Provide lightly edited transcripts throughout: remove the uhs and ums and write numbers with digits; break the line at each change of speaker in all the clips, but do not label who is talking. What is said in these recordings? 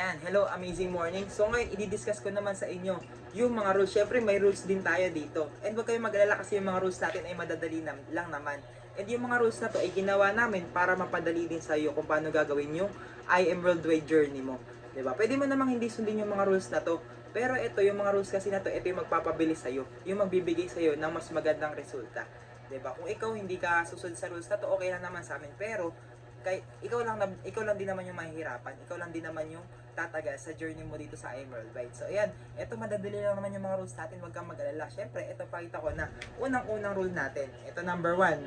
Ayan, hello, amazing morning. So ngayon, i-discuss ko naman sa inyo yung mga rules. Syempre, may rules din tayo dito. And huwag kayong mag-alala kasi yung mga rules natin ay madadali lang naman. And yung mga rules na to ay ginawa namin para mapadali din sa iyo kung paano gagawin yung I am worldwide journey mo. 'Di ba? Pwede mo namang hindi sundin yung mga rules na to. Pero ito, yung mga rules kasi na to, ito yung magpapabilis sa iyo, yung magbibigay sa iyo ng mas magandang resulta. 'Di ba? Kung ikaw hindi ka susunod sa rules na to, okay lang naman sa amin. Pero kay ikaw lang din naman yung mahihirapan, ikaw lang din naman yung tatagal sa journey mo dito sa Emerald Ride. So ayan, eto madadali lang naman yung mga rules natin, wag kang mag-alala. Syempre, eto pakita ko na unang-unang rule natin. Ito number 1,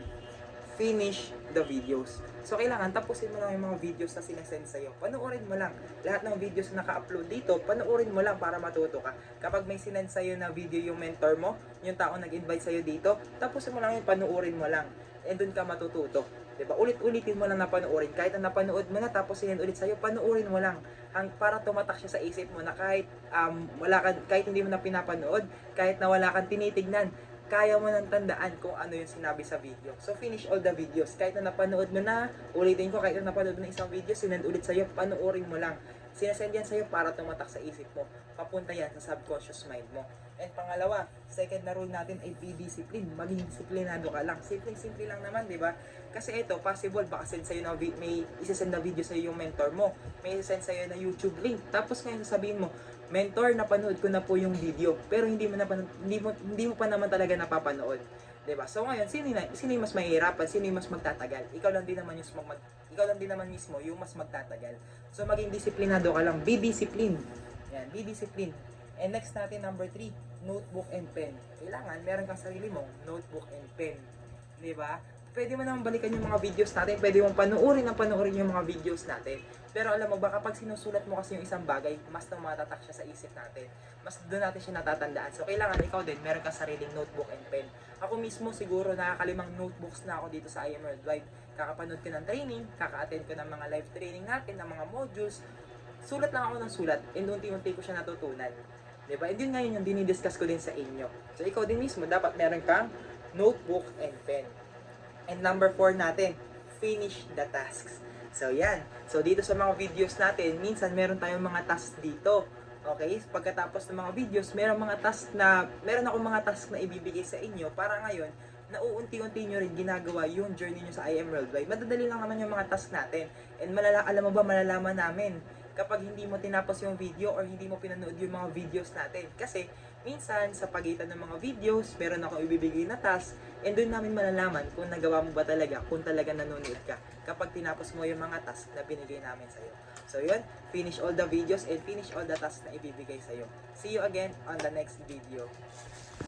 finish the videos. So kailangan tapusin mo lang yung mga videos na sinasend sa'yo. Panoorin mo lang. Lahat ng videos na naka-upload dito, panoorin mo lang para matuto ka. Kapag may sinend sa'yo na video yung mentor mo, yung taong nag-invite sa'yo dito, tapusin mo lang yung panoorin mo lang. And dun ka matututo. Diba? Ulit-ulitin mo lang na panoorin. Kahit na napanood mo na tapos sinend ulit sa'yo, panoorin mo lang. Para tumatak siya sa isip mo na kahit, kahit hindi mo na pinapanood, kahit na wala kang tinitignan, kaya mo nang tandaan kung ano yung sinabi sa video. So, finish all the videos. Kahit na napanood mo na, ulitin ko, kahit na napanood mo na isang video, sinend ulit sa'yo, panoorin mo lang. Sinasend yan sa'yo para tumatak sa isip mo. Papunta yan sa subconscious mind mo. And pangalawa, second na rule natin ay be discipline. Maging disiplinado ka lang. Simple lang naman, di ba? Kasi ito, possible, baka send sa'yo na may isasend na video sa'yo yung mentor mo. May isasend sa'yo na YouTube link. Tapos ngayon sasabihin mo, mentor, napanood ko na po yung video. Pero hindi mo pa naman talaga napapanood. 'Di ba? So ngayon, sino yung mas mahihirapan? Sino yung mas magtatagal? Ikaw lang din naman mismo yung mas magtatagal. So maging disiplinado ka lang. Be disciplined. Yan, be disciplined. And next natin, number 3, notebook and pen. Kailangan meron kang sarili mong notebook and pen. 'Di ba? Pwede mo naman balikan yung mga videos natin, pwede mong panoorin yung mga videos natin. Pero alam mo ba, kapag sinusulat mo kasi yung isang bagay, mas tumatatak siya sa isip natin. Mas doon natin siya natatandaan. So kailangan ikaw din, meron kang sariling notebook and pen. Ako mismo siguro nakakalimang notebooks na ako dito sa I Am Worldwide. Kakapanood ko ng training, kaka-attend ko ng mga live training natin, ng mga modules. Sulat lang ako ng sulat, and unti-unti ko siya natutunan. Diba? And yun ngayon yung dinidiscuss ko din sa inyo. So ikaw din mismo, dapat meron kang notebook and pen. And number 4 natin, finish the tasks. So yan. So dito sa mga videos natin, minsan meron tayong mga tasks dito. Okay? Pagkatapos ng mga videos, meron akong mga tasks na ibibigay sa inyo para ngayon, nauunti-unti nyo rin ginagawa yung journey nyo sa I Am Worldwide. Madadali lang naman yung mga tasks natin. And alam mo ba, malalaman namin kapag hindi mo tinapos yung video or hindi mo pinanood yung mga videos natin. Kasi minsan sa pagitan ng mga videos, meron akong ibibigay na task, and doon namin malalaman kung nagawa mo ba talaga, kung talaga nanonood ka kapag tinapos mo yung mga task na binigay namin sa'yo. So yun, finish all the videos and finish all the tasks na ibibigay sa'yo. See you again on the next video.